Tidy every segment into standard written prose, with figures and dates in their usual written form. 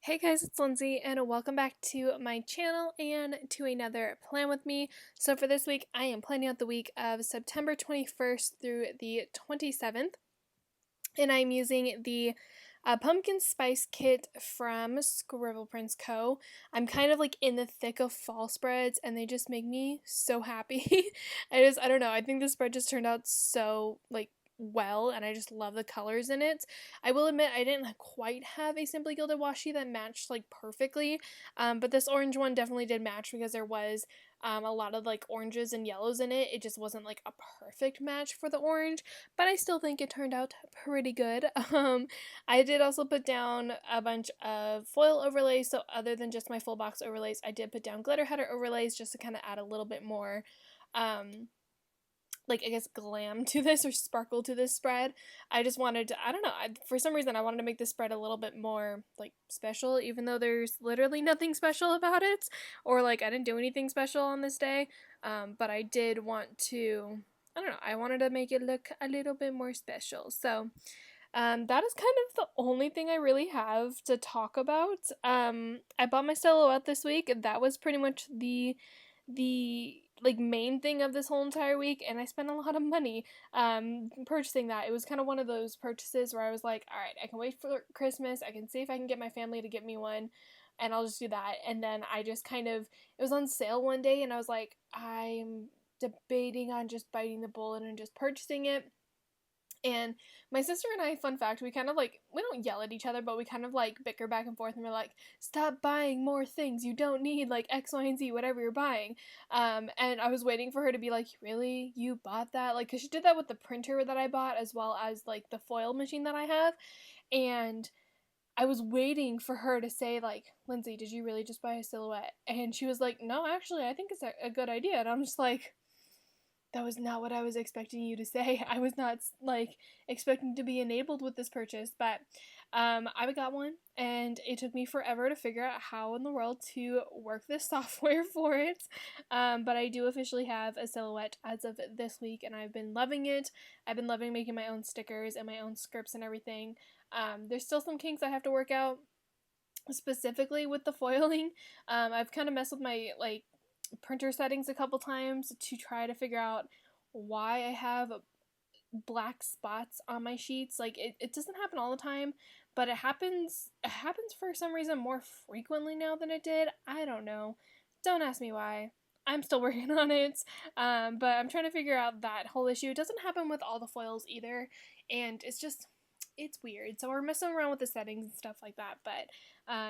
Hey guys, it's Lindsay, and welcome back to my channel and to another Plan With Me. So for this week, I am planning out the week of September 21st through the 27th, and I'm using the pumpkin spice kit from Scribble Co. I'm kind of like in the thick of fall spreads, and they just make me so happy. I don't know, I think the spread just turned out so well, and I just love the colors in it. I will admit I didn't quite have a Simply Gilded washi that matched like perfectly, but this orange one definitely did match because there was a lot of like oranges and yellows in it. It just wasn't like a perfect match for the orange, but I still think it turned out pretty good. I did also put down a bunch of foil overlays, so other than just my full box overlays, I did put down glitter header overlays just to kind of add a little bit more I guess glam to this or sparkle to this spread. I just wanted to, I don't know, for some reason I wanted to make this spread a little bit more like special, even though there's literally nothing special about it, or like I didn't do anything special on this day. But I did want to, I don't know, I wanted to make it look a little bit more special. So that is kind of the only thing I really have to talk about. I bought my silhouette this week. That was pretty much the like main thing of this whole entire week, and I spent a lot of money purchasing that. It was kind of one of those purchases where I was like, all right, I can wait for Christmas, I can see if I can get my family to get me one, and I'll just do that. And then I just kind of, it was on sale one day, and I was like, I'm debating on just biting the bullet and just purchasing it. And my sister and I, fun fact, we kind of like, we don't yell at each other, but we kind of like bicker back and forth, and we're like, stop buying more things you don't need, like X, Y, and Z, whatever you're buying. And I was waiting for her to be like, really? You bought that? Like, because she did that with the printer that I bought, as well as like the foil machine that I have. And I was waiting for her to say, like, Lindsay, did you really just buy a silhouette? And she was like, no, actually, I think it's a good idea. And I'm just like, that was not what I was expecting you to say. I was not like expecting to be enabled with this purchase, but I got one, and it took me forever to figure out how in the world to work this software for it. But I do officially have a silhouette as of this week, and I've been loving it. I've been loving making my own stickers and my own scripts and everything. There's still some kinks I have to work out, specifically with the foiling. I've kind of messed with my like printer settings a couple times to try to figure out why I have black spots on my sheets. Like it doesn't happen all the time, but it happens for some reason more frequently now than it did. I don't know. Don't ask me why. I'm still working on it. But I'm trying to figure out that whole issue. It doesn't happen with all the foils either, and it's weird. So we're messing around with the settings and stuff like that. But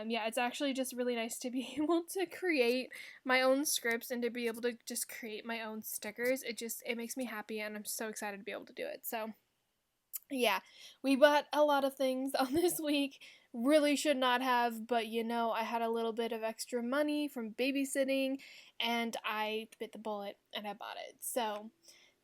yeah, it's actually just really nice to be able to create my own scripts and to be able to just create my own stickers. It makes me happy, and I'm so excited to be able to do it. So yeah, we bought a lot of things on this week. Really should not have, but I had a little bit of extra money from babysitting, and I bit the bullet and I bought it. So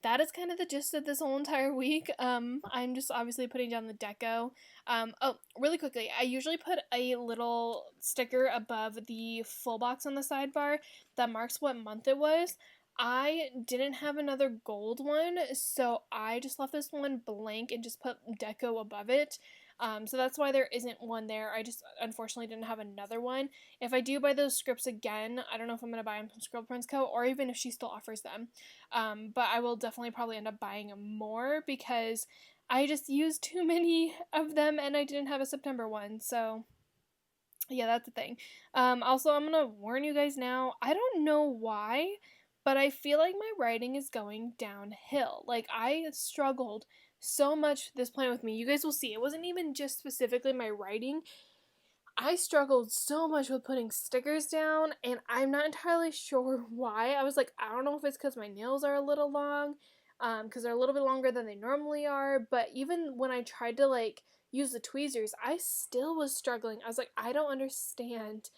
that is kind of the gist of this whole entire week. I'm just obviously putting down the deco. Oh, really quickly, I usually put a little sticker above the full box on the sidebar that marks what month it was. I didn't have another gold one, so I just left this one blank and just put deco above it. So that's why there isn't one there. I just unfortunately didn't have another one. If I do buy those scripts again, I don't know if I'm going to buy them from Scribble Co. or even if she still offers them. But I will definitely probably end up buying more because I just used too many of them and I didn't have a September one. So yeah, that's the thing. Also, I'm going to warn you guys now. I don't know why, but I feel like my writing is going downhill. Like, I struggled so much this Plan With Me. You guys will see. It wasn't even just specifically my writing. I struggled so much with putting stickers down, and I'm not entirely sure why. I was like, I don't know if it's because my nails are a little long, because they're a little bit longer than they normally are, but even when I tried to, like, use the tweezers, I still was struggling. I was like, I don't understand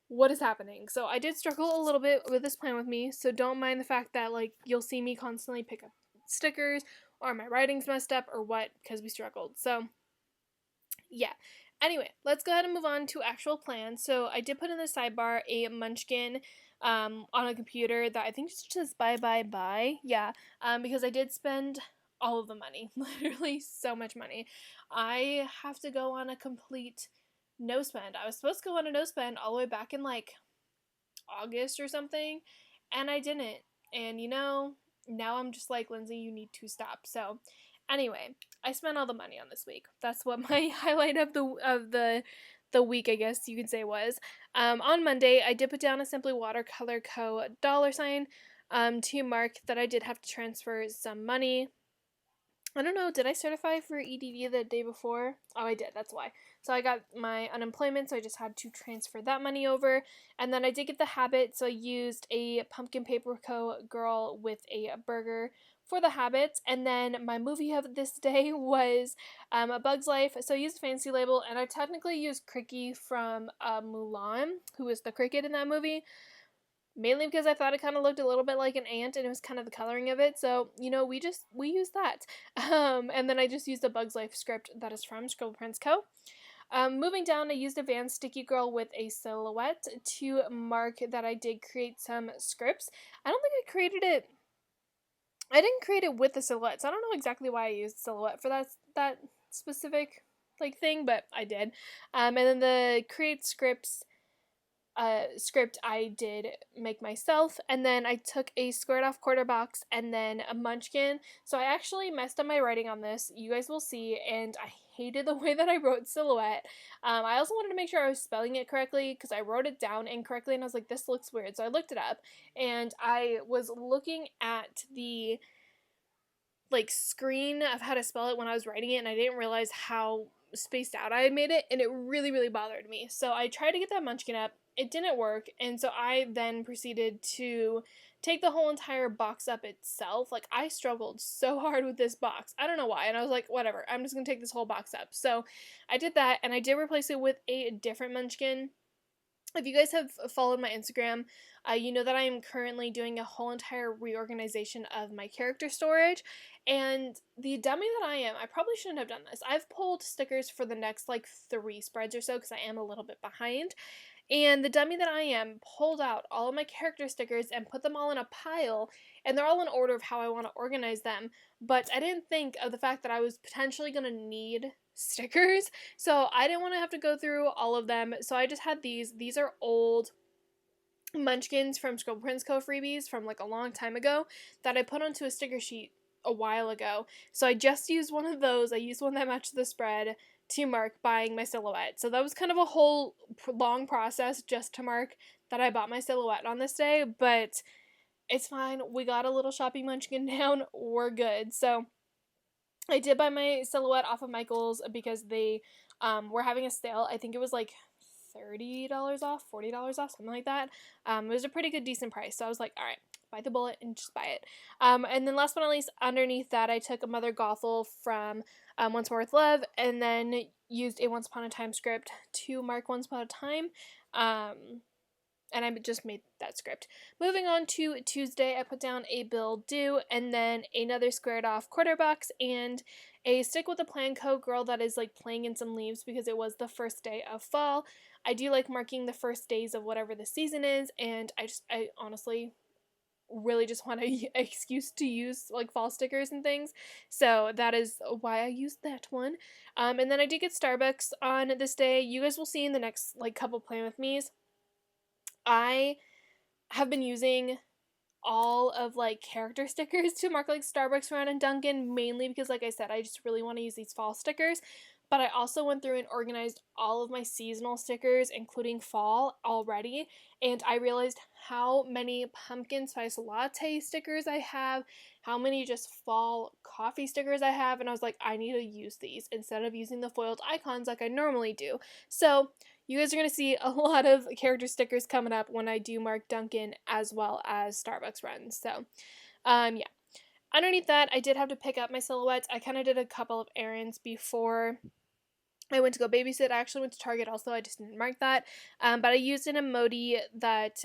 what is happening. So I did struggle a little bit with this Plan With Me, so don't mind the fact that, like, you'll see me constantly pick up stickers, or my writing's messed up, or what, because we struggled. So yeah. Anyway, let's go ahead and move on to actual plans. So I did put in the sidebar a munchkin on a computer that I think just says bye bye bye. Yeah, because I did spend all of the money, literally so much money. I have to go on a complete no spend. I was supposed to go on a no spend all the way back in like August or something, and I didn't. And now I'm just like, Lindsay, you need to stop. So anyway, I spent all the money on this week. That's what my highlight of the week, I guess you could say, was. On Monday, I did put down a Simply Watercolor Co. $sign to mark that I did have to transfer some money. I don't know, did I certify for EDD the day before? Oh, I did, that's why. So I got my unemployment, so I just had to transfer that money over. And then I did get the habit, so I used a Pumpkin Paper Co. girl with a burger for the habits. And then my movie of this day was A Bug's Life. So I used a fancy label, and I technically used Cricky from Mulan, who is the cricket in that movie. Mainly because I thought it kind of looked a little bit like an ant, and it was kind of the coloring of it. So, we used that. And then I just used a Bug's Life script that is from Scribble Co. Moving down, I used a Van Sticky Girl with a silhouette to mark that I did create some scripts. I don't think I didn't create it with the silhouette, so I don't know exactly why I used silhouette for that specific thing, but I did. And then the create scripts script I did make myself, and then I took a squared off quarter box and then a munchkin. So I actually messed up my writing on this, you guys will see, and I hated the way that I wrote silhouette. I also wanted to make sure I was spelling it correctly because I wrote it down incorrectly, and I was like, this looks weird. So I looked it up, and I was looking at the screen of how to spell it when I was writing it, and I didn't realize how spaced out I had made it, and it really, really bothered me. So I tried to get that munchkin up. It didn't work, and so I then proceeded to take the whole entire box up itself. I struggled so hard with this box. I don't know why, and I was like, whatever, I'm just gonna take this whole box up. So I did that, and I did replace it with a different munchkin. If you guys have followed my Instagram, you know that I am currently doing a whole entire reorganization of my character storage. And the dummy that I am, I probably shouldn't have done this. I've pulled stickers for the next 3 spreads or so because I am a little bit behind. And the dummy that I am pulled out all of my character stickers and put them all in a pile, and they're all in order of how I want to organize them. But I didn't think of the fact that I was potentially going to need stickers, so I didn't want to have to go through all of them. So I just had these. These are old munchkins from Scribble Co. freebies from a long time ago that I put onto a sticker sheet a while ago. So I just used one of those. I used one that matched the spread to mark buying my silhouette. So that was kind of a whole long process just to mark that I bought my silhouette on this day, but it's fine. We got a little shopping munchkin down. We're good. So I did buy my silhouette off of Michael's because they were having a sale. I think it was $30 off, $40 off, something like that. It was a pretty good, decent price. So I was like, all right, bite the bullet and just buy it. And then last but not least, underneath that, I took a Mother Gothel from Once More With Love, and then used a Once Upon a Time script to mark Once Upon a Time. And I just made that script. Moving on to Tuesday, I put down a bill due, and then another squared off quarter box, and a stick with a plan co girl that is playing in some leaves because it was the first day of fall. I do like marking the first days of whatever the season is, and I honestly really just want an excuse to use fall stickers and things, so that is why I used that one. And then I did get Starbucks on this day. You guys will see in the next couple Plan With Me's. I have been using all of character stickers to mark Starbucks, Run, and Dunkin', mainly because I said, I just really want to use these fall stickers. But I also went through and organized all of my seasonal stickers, including fall, already, and I realized how many pumpkin spice latte stickers I have, how many just fall coffee stickers I have, and I was like, I need to use these instead of using the foiled icons like I normally do. So you guys are going to see a lot of character stickers coming up when I do mark Dunkin' as well as Starbucks runs. So, yeah. Underneath that, I did have to pick up my silhouettes. I kind of did a couple of errands before I went to go babysit. I actually went to Target also. I just didn't mark that. But I used an emoji that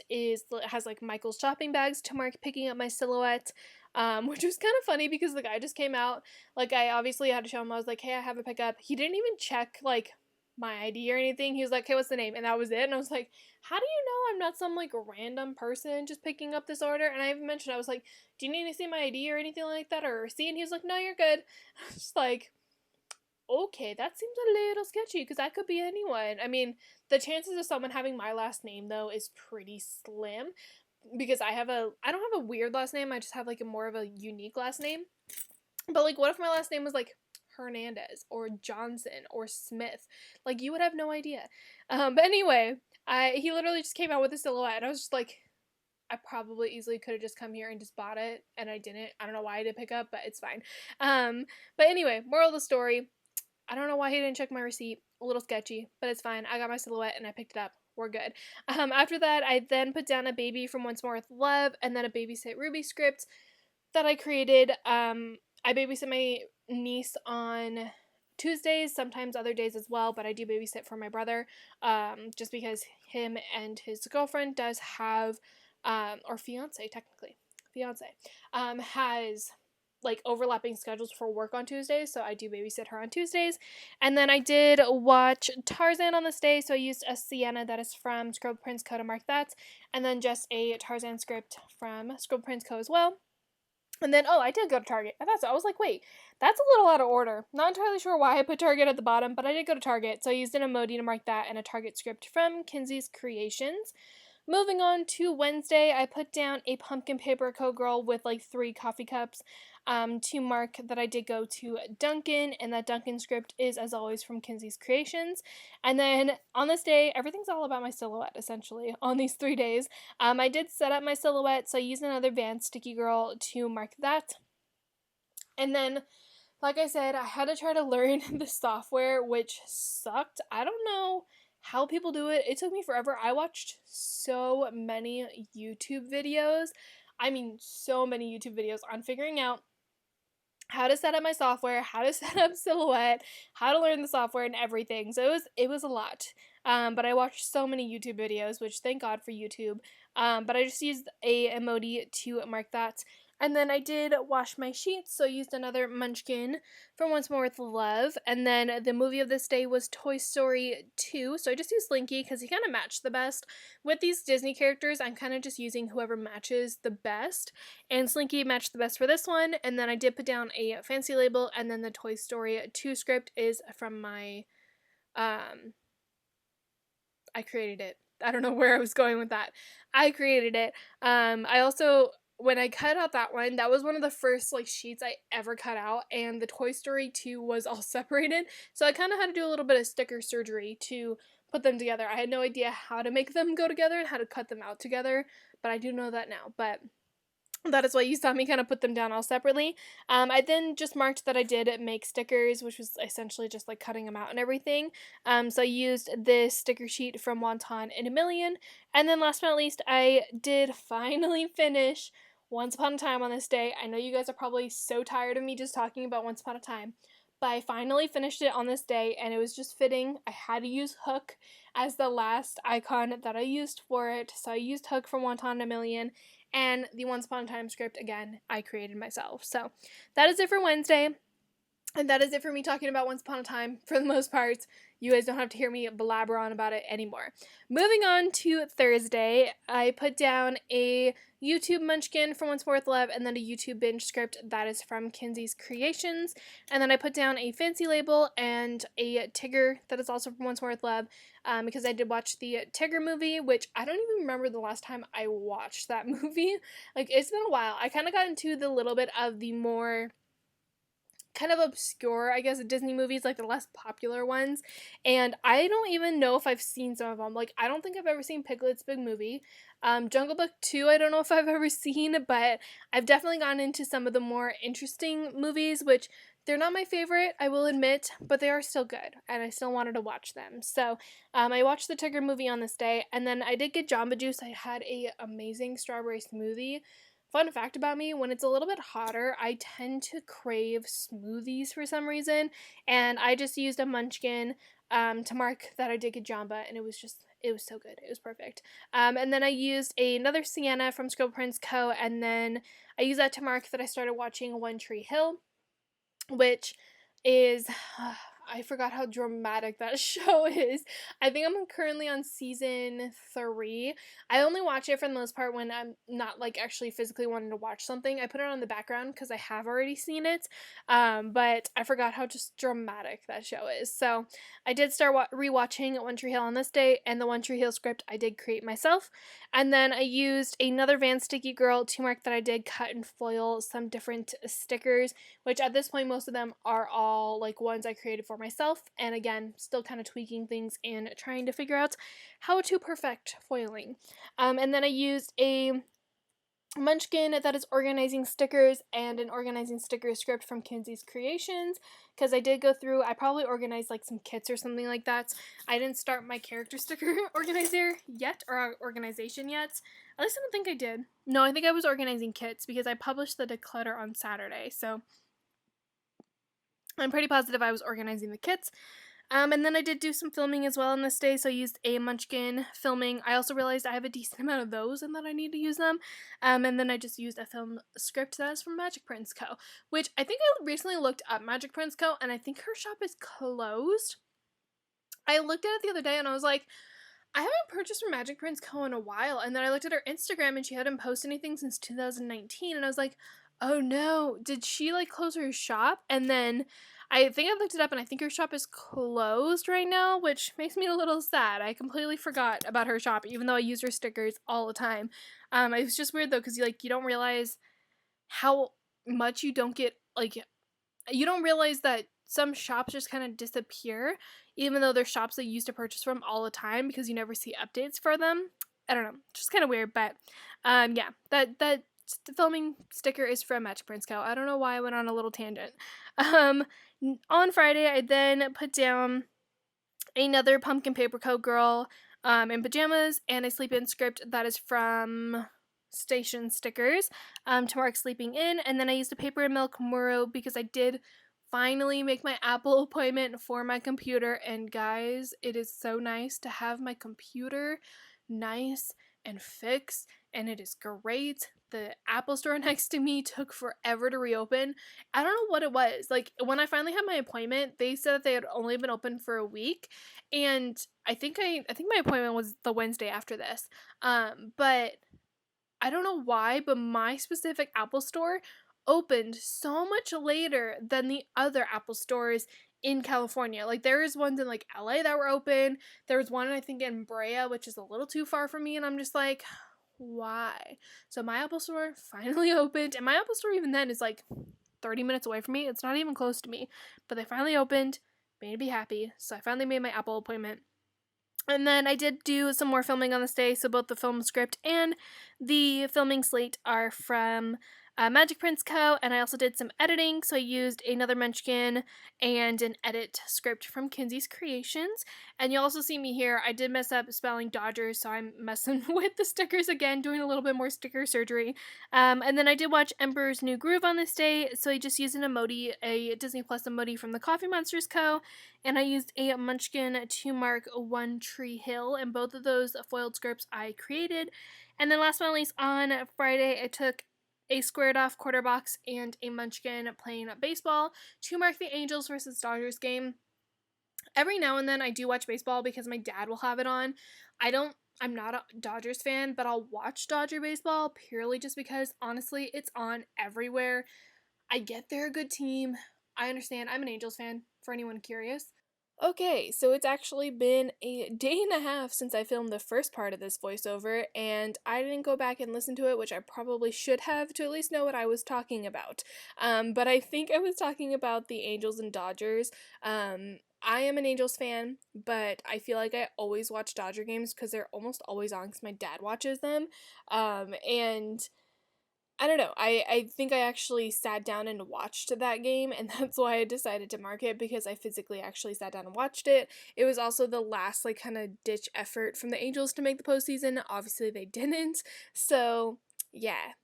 has Michael's shopping bags to mark picking up my silhouette. Which was kind of funny because the guy just came out. I obviously had to show him. I was like, hey, I have a pickup. He didn't even check my ID or anything. He was like, hey, what's the name? And that was it. And I was like, how do you know I'm not some random person just picking up this order? And I even mentioned, I was like, do you need to see my ID or anything like that or a receipt? And he was like, no, you're good. I was just like, okay, that seems a little sketchy because that could be anyone. I mean, the chances of someone having my last name though is pretty slim because I don't have a weird last name. I just have like a more of a unique last name. But like, what if my last name was like Hernandez or Johnson or Smith? Like, you would have no idea. But anyway, I he literally just came out with a silhouette, and I was just like, I probably easily could have just come here and just bought it, and I didn't. I don't know why I didn't pick up, but it's fine. But anyway, moral of the story: I don't know why he didn't check my receipt. A little sketchy, but it's fine. I got my silhouette and I picked it up. We're good. After that, I then put down a baby from Once More with Love, and then a Babysit Ruby script that I created. I babysit my niece on Tuesdays, sometimes other days as well, but I do babysit for my brother, just because him and his girlfriend does have, or fiance technically, fiance, has like overlapping schedules for work on Tuesdays, so I do babysit her on Tuesdays. And then I did watch Tarzan on this day, so I used a Sienna that is from Scribble Prince Co. to mark that, and then just a Tarzan script from Scribble Prince Co. as well. And then, oh, I did go to Target. I thought so. I was like, wait, that's a little out of order. Not entirely sure why I put Target at the bottom, but I did go to Target. So I used an emoji to mark that and a Target script from Kinsey's Creations. Moving on to Wednesday, I put down a pumpkin paper co-girl with like 3 coffee cups to mark that I did go to Dunkin', and that Dunkin' script is, as always, from Kinsey's Creations. And then on this day, everything's all about my silhouette, essentially, on these 3 days. I did set up my silhouette, so I used another Van Sticky Girl to mark that. And then, like I said, I had to try to learn the software, which sucked. I don't know how people do it. It took me forever. I watched so many YouTube videos. I mean, so many YouTube videos on figuring out how to set up my software, how to set up Silhouette, how to learn the software and everything. So it was a lot. But I watched so many YouTube videos, which thank God for YouTube. But I just used a emoji to mark that. And then I did wash my sheets, so I used another Munchkin from Once More with Love. And then the movie of this day was Toy Story 2, so I just used Slinky because he kind of matched the best. With these Disney characters, I'm kind of just using whoever matches the best, and Slinky matched the best for this one. And then I did put down a fancy label, and then the Toy Story 2 script is from my, I created it. I don't know where I was going with that. I created it. I also, when I cut out that one, that was one of the first like sheets I ever cut out, and the Toy Story 2 was all separated, so I kind of had to do a little bit of sticker surgery to put them together. I had no idea how to make them go together and how to cut them out together, but I do know that now. But that is why you saw me kind of put them down all separately. I then just marked that I did make stickers, which was essentially just like cutting them out and everything. So I used this sticker sheet from Wonton in a Million. And then last but not least, I did finally finish Once Upon a Time on this day. I know you guys are probably so tired of me just talking about Once Upon a Time, but I finally finished it on this day, and it was just fitting. I had to use Hook as the last icon that I used for it, so I used Hook from Wonton in a Million, and the Once Upon a Time script, again, I created myself. So that is it for Wednesday. And that is it for me talking about Once Upon a Time for the most part. You guys don't have to hear me blabber on about it anymore. Moving on to Thursday, I put down a YouTube Munchkin from Once More with Love, and then a YouTube binge script that is from Kinsey's Creations. And then I put down a fancy label and a Tigger that is also from Once More with Love, because I did watch the Tigger movie, which I don't even remember the last time I watched that movie. Like, it's been a while. I kind of got into the little bit of the more kind of obscure, I guess, Disney movies, like the less popular ones, and I don't even know if I've seen some of them. Like, I don't think I've ever seen Piglet's Big Movie. Jungle Book 2, I don't know if I've ever seen, but I've definitely gone into some of the more interesting movies, which they're not my favorite, I will admit, but they are still good, and I still wanted to watch them. So, I watched the Tigger movie on this day, and then I did get Jamba Juice. I had a amazing strawberry smoothie. Fun fact about me, when it's a little bit hotter, I tend to crave smoothies for some reason, and I just used a Munchkin to mark that I did get Jamba, and it was so good. It was perfect. And then I used another Sienna from Scribble Prince Co., and then I used that to mark that I started watching One Tree Hill, which is, I forgot how dramatic that show is. I think I'm currently on season 3. I only watch it for the most part when I'm not like actually physically wanting to watch something. I put it on the background because I have already seen it. But I forgot how just dramatic that show is. So I did start rewatching One Tree Hill on this day, and the One Tree Hill script I did create myself. And then I used another Van Sticky Girl to mark that I did cut and foil some different stickers, which at this point most of them are all like ones I created for myself, and again still kind of tweaking things and trying to figure out how to perfect foiling. And then I used a Munchkin that is organizing stickers and an organizing sticker script from Kinsey's Creations, because I did go through, I probably organized like some kits or something like that. I didn't start my character sticker organizer yet, or organization yet. At least I don't think I did. No, I think I was organizing kits because I published the declutter on Saturday, so I'm pretty positive I was organizing the kits. And then I did do some filming as well on this day, so I used a Munchkin filming. I also realized I have a decent amount of those and that I need to use them. And then I just used a film script that is from Magic Prince Co., which I think I recently looked up Magic Prince Co., and I think her shop is closed. I looked at it the other day and I was like, I haven't purchased from Magic Prince Co. in a while. And then I looked at her Instagram and she hadn't posted anything since 2019, and I was like, oh no, did she like close her shop? And then I think I looked it up and I think her shop is closed right now, which makes me a little sad. I completely forgot about her shop, even though I use her stickers all the time. It was just weird though, because you don't realize how much you don't get, like, you don't realize that some shops just kind of disappear, even though they're shops that you used to purchase from all the time, because you never see updates for them. I don't know, just kind of weird, but yeah, that filming sticker is from Magic Prince Co. I don't know why I went on a little tangent. On Friday, I then put down another Pumpkin Paper Co. girl in pajamas and a sleep in script that is from Station Stickers to mark sleeping in. And then I used a Paper and Milk Muro because I did finally make my Apple appointment for my computer. And guys, it is so nice to have my computer nice and fixed, and it is great. The Apple store next to me took forever to reopen. I don't know what it was. Like, when I finally had my appointment, they said that they had only been open for a week, and I think my appointment was the Wednesday after this. But I don't know why, but my specific Apple store opened so much later than the other Apple stores in California. Like, there is ones in like LA that were open. There was one I think in Brea, which is a little too far for me, and I'm just like, why? So my Apple store finally opened, and my Apple store even then is like 30 minutes away from me. It's not even close to me, but they finally opened, made me be happy. So I finally made my Apple appointment. And then I did do some more filming on this day, so both the film script and the filming slate are from Magic Prince Co., and I also did some editing, so I used another Munchkin and an edit script from Kinsey's Creations. And you'll also see me here, I did mess up spelling Dodgers, so I'm messing with the stickers again, doing a little bit more sticker surgery. And then I did watch Emperor's New Groove on this day, so I just used an emoji, a Disney Plus emoji from the Coffee Monsters Co., and I used a Munchkin to mark One Tree Hill, and both of those foiled scripts I created. And then last but not least, on Friday, I took a squared off quarter box and a Munchkin playing baseball to mark the Angels versus Dodgers game. Every now and then I do watch baseball because my dad will have it on. I'm not a Dodgers fan, but I'll watch Dodger baseball purely just because, honestly, it's on everywhere. I get they're a good team. I understand. I'm an Angels fan, for anyone curious. Okay, so it's actually been a day and a half since I filmed the first part of this voiceover, and I didn't go back and listen to it, which I probably should have to at least know what I was talking about. But I think I was talking about the Angels and Dodgers. I am an Angels fan, but I feel like I always watch Dodger games because they're almost always on because my dad watches them. And I don't know. I think I actually sat down and watched that game, and that's why I decided to mark it, because I physically actually sat down and watched it. It was also the last, like, kind of ditch effort from the Angels to make the postseason. Obviously, they didn't. So, yeah.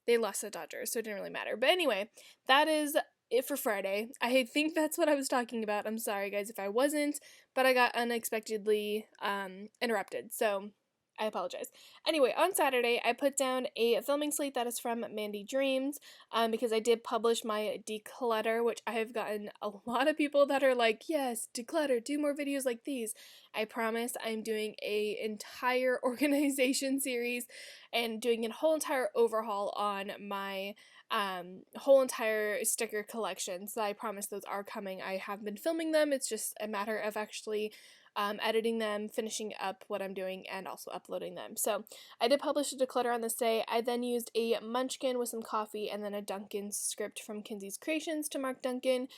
They lost the Dodgers, so it didn't really matter. But anyway, that is it for Friday. I think that's what I was talking about. I'm sorry, guys, if I wasn't, but I got unexpectedly interrupted. So, I apologize. Anyway, on Saturday, I put down a filming slate that is from Mandy Dreams, because I did publish my declutter, which I have gotten a lot of people that are like, yes, declutter, do more videos like these. I promise I'm doing a entire organization series and doing a whole entire overhaul on my whole entire sticker collection. So I promise those are coming. I have been filming them. It's just a matter of actually editing them, finishing up what I'm doing, and also uploading them. So I did publish a declutter on this day. I then used a munchkin with some coffee and then a Dunkin script from Kinsey's Creations to mark Dunkin.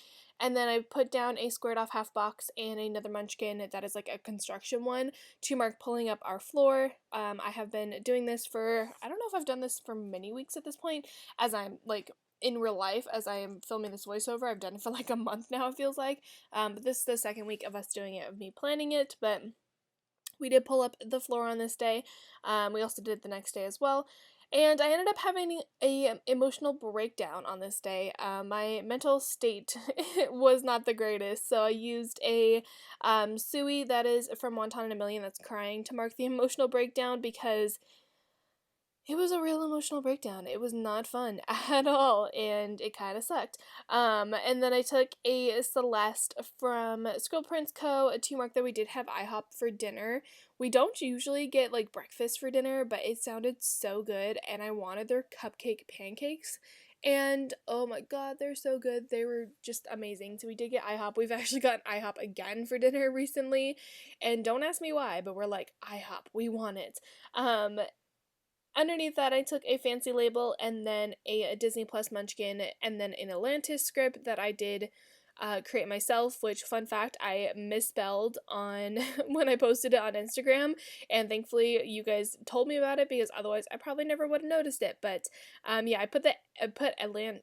And then I put down a squared off half box and another munchkin that is like a construction one to mark pulling up our floor. I have been doing this for, I don't know if I've done this for many weeks at this point, as I'm like in real life, as I am filming this voiceover. I've done it for like a month now, it feels like. But this is the second week of us doing it, of me planning it. But we did pull up the floor on this day. We also did it the next day as well. And I ended up having a emotional breakdown on this day. My mental state was not the greatest, so I used a Suey that is from One Ton in a Million that's crying to mark the emotional breakdown, because it was a real emotional breakdown. It was not fun at all, and it kind of sucked. And then I took a Celeste from Scribble Co. to mark that we did have IHOP for dinner. We don't usually get like breakfast for dinner, but it sounded so good, and I wanted their cupcake pancakes. And oh my god, they're so good. They were just amazing. So we did get IHOP. We've actually gotten IHOP again for dinner recently. And don't ask me why, but we're like, IHOP, we want it. Underneath that, I took a fancy label and then a Disney Plus munchkin and then an Atlantis script that I did create myself, which, fun fact, I misspelled on when I posted it on Instagram, and thankfully you guys told me about it, because otherwise I probably never would have noticed it. But yeah, I put Atlantis,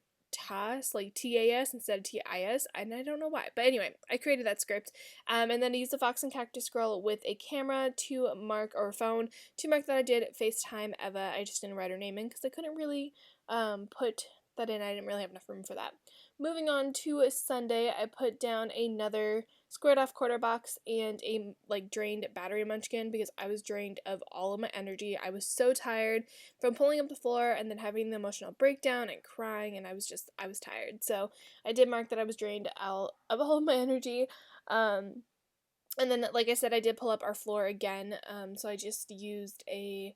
like TAS instead of TIS, and I don't know why. But anyway, I created that script. And then I used the Fox and Cactus Girl with a camera to mark, or phone, to mark that I did FaceTime Eva. I just didn't write her name in because I couldn't really put that in. I didn't really have enough room for that. Moving on to Sunday, I put down another squared off quarter box and a like drained battery munchkin, because I was drained of all of my energy. I was so tired from pulling up the floor and then having the emotional breakdown and crying, and I was tired. So I did mark that I was drained out of all of my energy. And then, like I said, I did pull up our floor again. So I just used a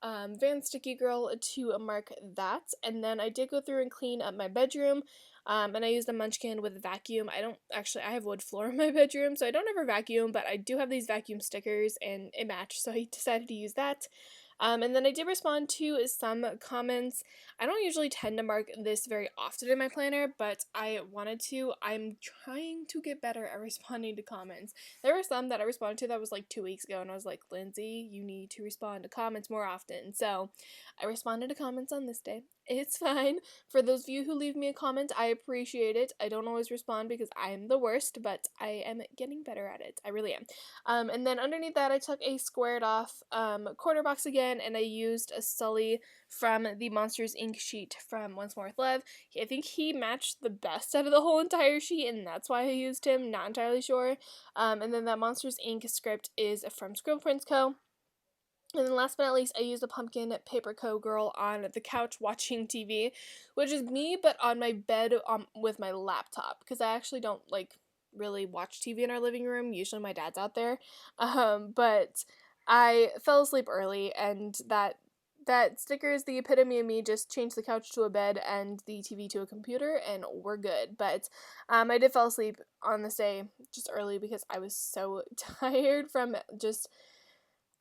Van Sticky Girl to mark that. And then I did go through and clean up my bedroom. And I used a munchkin with a vacuum. I have wood floor in my bedroom, so I don't ever vacuum, but I do have these vacuum stickers and it matched, so I decided to use that. And then I did respond to some comments. I don't usually tend to mark this very often in my planner, but I wanted to. I'm trying to get better at responding to comments. There were some that I responded to that was like 2 weeks ago, and I was like, Lindsay, you need to respond to comments more often. So I responded to comments on this day. It's fine. For those of you who leave me a comment, I appreciate it. I don't always respond because I'm the worst, but I am getting better at it. I really am. And then underneath that, I took a squared off quarter box again, and I used a Sully from the Monsters Inc. sheet from Once More with Love. I think he matched the best out of the whole entire sheet, and that's why I used him. Not entirely sure. And then that Monsters Inc. script is from Scribble Co. And then last but not least, I used a pumpkin paper co girl on the couch watching TV, which is me, but on my bed with my laptop, because I actually don't like really watch TV in our living room. Usually my dad's out there. But I fell asleep early, and that sticker is the epitome of me. Just change the couch to a bed and the TV to a computer, and we're good. But I did fall asleep on this day just early because I was so tired from just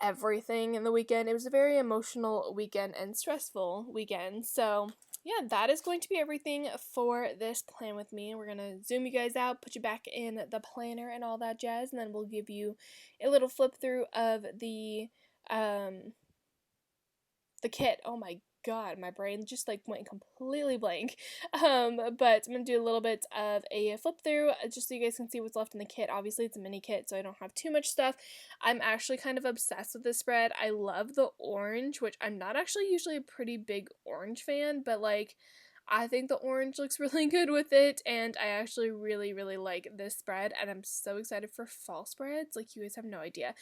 everything in the weekend. It was a very emotional weekend and stressful weekend. So yeah, that is going to be everything for this plan with me. We're gonna zoom you guys out, put you back in the planner and all that jazz, and then we'll give you a little flip through of the kit. Oh my god, my brain just like went completely blank. But I'm gonna do a little bit of a flip through just so you guys can see what's left in the kit. Obviously it's a mini kit, so I don't have too much stuff. I'm actually kind of obsessed with this spread. I love the orange, which I'm not actually usually a pretty big orange fan, but like I think the orange looks really good with it, and I actually really like this spread, and I'm so excited for fall spreads. Like, you guys have no idea.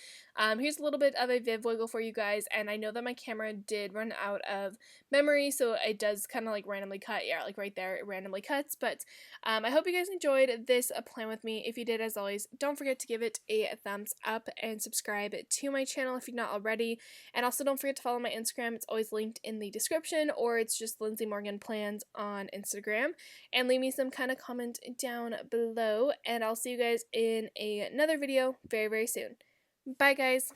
Here's a little bit of a Viv wiggle for you guys, and I know that my camera did run out of memory, so it does kind of like randomly cut. Yeah, like right there, it randomly cuts, but I hope you guys enjoyed this plan with me. If you did, as always, don't forget to give it a thumbs up and subscribe to my channel if you're not already. And also don't forget to follow my Instagram. It's always linked in the description, or it's just Lindsay Morgan Plans on Instagram. And leave me some kind of comment down below. And I'll see you guys in another video very soon. Bye, guys.